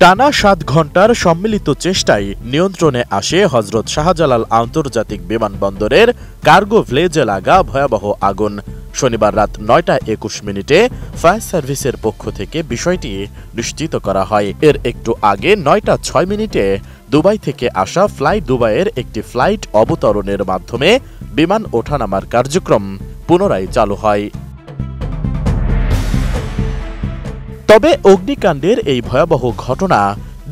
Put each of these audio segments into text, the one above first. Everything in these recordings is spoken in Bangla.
টানা ৭ ঘণ্টার সম্মিলিত চেষ্টায় নিয়ন্ত্রণে আসে হযরত শাহজালাল আন্তর্জাতিক বিমানবন্দরের কার্গো ভ্লেজে লাগা ভয়াবহ আগুন। শনিবার রাত ৯টা ২১ মিনিটে ফায়ার সার্ভিসের পক্ষ থেকে বিষয়টি নিশ্চিত করা হয়। এর একটু আগে ৯টা ৬ মিনিটে দুবাই থেকে আসা ফ্লাই দুবাইয়ের একটি ফ্লাইট অবতরণের মাধ্যমে বিমান ওঠানামার কার্যক্রম পুনরায় চালু হয়। তবে অগ্নিকাণ্ডের এই ভয়াবহ ঘটনা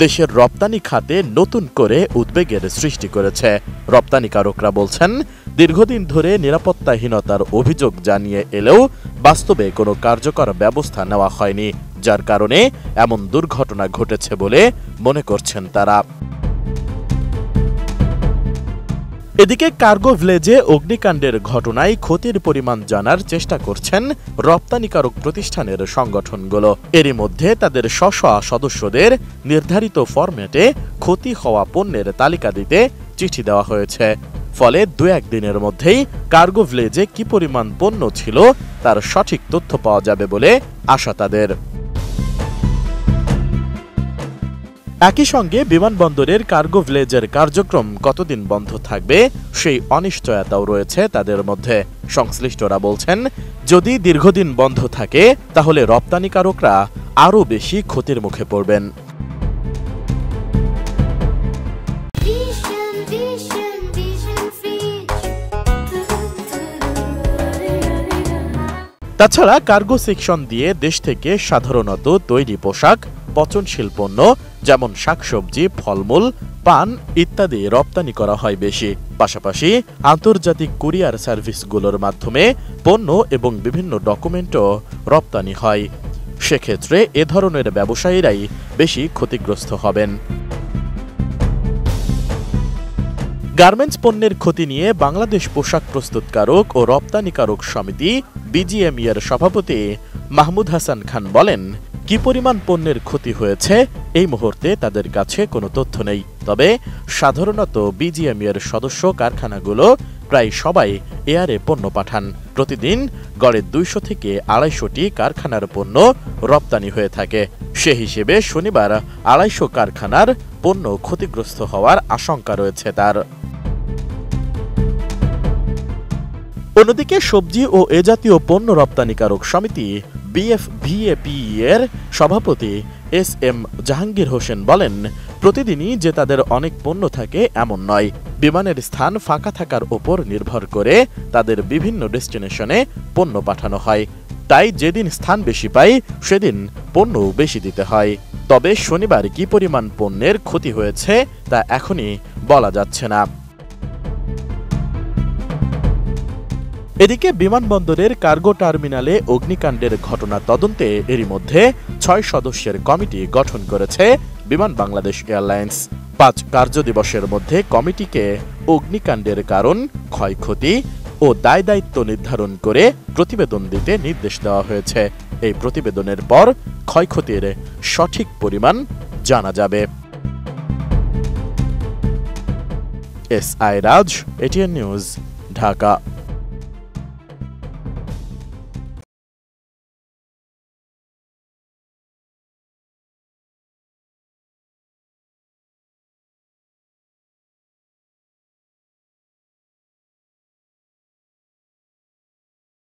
দেশের রপ্তানি খাতে নতুন করে উদ্বেগের সৃষ্টি করেছে। রপ্তানিকারকরা বলছেন, দীর্ঘদিন ধরে নিরাপত্তাহীনতার অভিযোগ জানিয়ে এলেও বাস্তবে কোনো কার্যকর ব্যবস্থা নেওয়া হয়নি, যার কারণে এমন দুর্ঘটনা ঘটেছে বলে মনে করছেন তারা। এদিকে কার্গো ভ্লেজে অগ্নিকাণ্ডের ঘটনায় ক্ষতির পরিমাণ জানার চেষ্টা করছেন রপ্তানিকারক প্রতিষ্ঠানের সংগঠনগুলো। এরই মধ্যে তাদের স্ব সদস্যদের নির্ধারিত ফরম্যাটে ক্ষতি হওয়া পণ্যের তালিকা দিতে চিঠি দেওয়া হয়েছে। ফলে ২-১ দিনের মধ্যেই কার্গো ভ্লেজে কি পরিমাণ পণ্য ছিল তার সঠিক তথ্য পাওয়া যাবে বলে আশা তাদের। একই সঙ্গে বিমানবন্দরের কার্গো ভ্লেজের কার্যক্রম কতদিন বন্ধ থাকবে সেই অনিশ্চয়তাও রয়েছে তাদের মধ্যে। সংশ্লিষ্টরা বলছেন, যদি দীর্ঘদিন বন্ধ থাকে তাহলে রপ্তানিকারকরা আরও বেশি ক্ষতির মুখে পড়বেন। তাছাড়া কার্গো সেকশন দিয়ে দেশ থেকে সাধারণত তৈরি পোশাক, পচনশীল পণ্য যেমন শাকসবজি, ফলমূল, পান ইত্যাদি রপ্তানি করা হয় বেশি। পাশাপাশি আন্তর্জাতিক কুরিয়ার সার্ভিসগুলোর মাধ্যমে পণ্য এবং বিভিন্ন ডকুমেন্টও রপ্তানি হয়। সেক্ষেত্রে এ ধরনের ব্যবসায়ীরাই বেশি ক্ষতিগ্রস্ত হবেন। গার্মেন্টস পণ্যের ক্ষতি নিয়ে বাংলাদেশ পোশাক প্রস্তুতকারক ও রপ্তানিকারক সমিতি বিজিএমই এর সভাপতি মাহমুদ হাসান খান বলেন, কি পরিমাণ পণ্যের ক্ষতি হয়েছে এই মুহূর্তে তাদের কাছে কোনো তথ্য নেই। তবে সাধারণত বিজিএমই এর সদস্য কারখানাগুলো প্রায় সবাই এয়ারে পণ্য পাঠান। প্রতিদিন গড়ে ২০০ থেকে ২৫০টি কারখানার পণ্য রপ্তানি হয়ে থাকে। সে হিসেবে শনিবার ২৫০ কারখানার পণ্য ক্ষতিগ্রস্ত হওয়ার আশঙ্কা রয়েছে তার। অন্যদিকে সবজি ও এ জাতীয় পণ্য রপ্তানিকারক সমিতি বিএফভিএপি এর সভাপতি এস.এম. জাহাঙ্গীর হোসেন বলেন, প্রতিদিনই যে তাদের অনেক পণ্য থাকে এমন নয়। বিমানের স্থান ফাঁকা থাকার ওপর নির্ভর করে তাদের বিভিন্ন ডেস্টিনেশনে পণ্য পাঠানো হয়। তাই যেদিন স্থান বেশি পাই সেদিন পণ্য বেশি দিতে হয়। তবে শনিবার কি পরিমাণ পণ্যের ক্ষতি হয়েছে তা এখনই বলা যাচ্ছে না। এদিকে বিমানবন্দরের কার্গো টার্মিনালে অগ্নিকাণ্ডের ঘটনা তদন্তে এরই মধ্যে ৬ সদস্যের কমিটি গঠন করেছে বিমান বাংলাদেশ এয়ারলাইন্স। ৫ কার্যদিবসের মধ্যে কমিটিকে অগ্নিকাণ্ডের কারণ, ক্ষয়ক্ষতি ও দায় দায়িত্ব নির্ধারণ করে প্রতিবেদন দিতে নির্দেশ দেওয়া হয়েছে। এই প্রতিবেদনের পর ক্ষয়ক্ষতির সঠিক পরিমাণ জানা যাবে। S I Raj, ATN news, Dhaka.